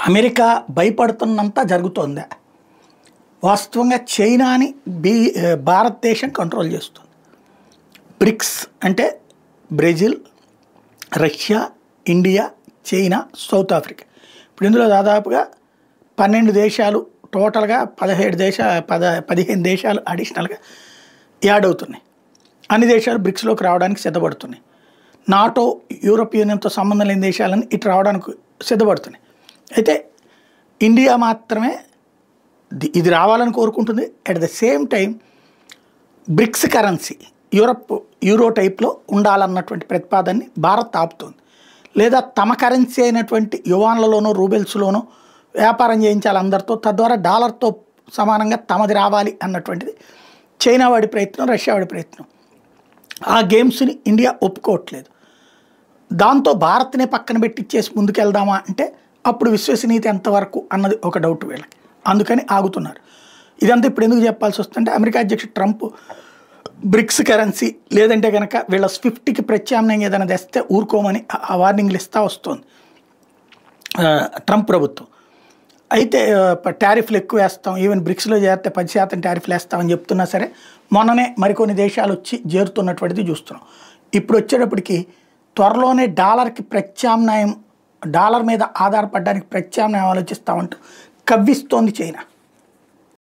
America భయపడుతున్నంత జరుగుతోందా? వాస్తవంగా చైనాని భారతదేశం control చేస్తుంది. బ్రిక్స్ అంటే Brazil, Russia, India, China, south Africa. ఇప్పుడు ఇందులో దాదాపుగా 12 దేశాలు టోటల్గా 15 దేశాలు అడిషనల్గా యాడ్ అవుతున్నాయి. అన్ని దేశాలు బ్రిక్స్లోకి రావడానికి సిద్ధపడుతున్నాయి. నాటో, యూరోపియన్ యూనియన్తో సంబంధం లేని దేశాలను ఇటు రావడానికి సిద్ధపడుతున్నాయి. అయితే ఇండియా మాత్రమే ఇది రావాలని కోరుకుంటుంది. At the same time bricks currency euro టైప్లో ఉండాలన్నటువంటి ప్రతిపాదనని భారత్ ఆపుతోంది. లేదా తమ కరెన్సీ అయినటువంటి యువాన్లలోనో రూబెల్స్లోనో వ్యాపారం చేయించాలి అందరితో, తద్వారా డాలర్తో సమానంగా తమది రావాలి అన్నటువంటిది చైనా వాడి ప్రయత్నం, రష్యా వాడి ప్రయత్నం. ఆ గేమ్స్ని ఇండియా ఒప్పుకోవట్లేదు. దాంతో భారత్నే పక్కన పెట్టిచ్చేసి ముందుకెళ్దామా అంటే అప్పుడు విశ్వసనీయత ఎంతవరకు అన్నది ఒక డౌట్ వీళ్ళకి. అందుకని ఆగుతున్నారు. ఇదంతా ఇప్పుడు ఎందుకు చెప్పాల్సి వస్తుంటే అమెరికా అధ్యక్షుడు ట్రంప్ బ్రిక్స్ కరెన్సీ లేదంటే కనుక వీళ్ళ స్విఫ్ట్కి ప్రత్యామ్నాయం ఏదైనా తెస్తే ఊరుకోమని ఆ వార్నింగ్లు ఇస్తూ వస్తుంది ట్రంప్ ప్రభుత్వం. అయితే టారిఫ్లు ఎక్కువ వేస్తాం, ఈవెన్ బ్రిక్స్లో చేరితే 10% టారిఫ్లు వేస్తామని చెప్తున్నా సరే మొన్ననే మరికొన్ని దేశాలు వచ్చి చేరుతున్నటువంటిది చూస్తున్నాం. ఇప్పుడు వచ్చేటప్పటికి త్వరలోనే డాలర్కి ప్రత్యామ్నాయం, డాలర్ మీద ఆధారపడడానికి ప్రత్యామ్నాయం ఆలోచిస్తామంటూ కవ్విస్తోంది చైనా.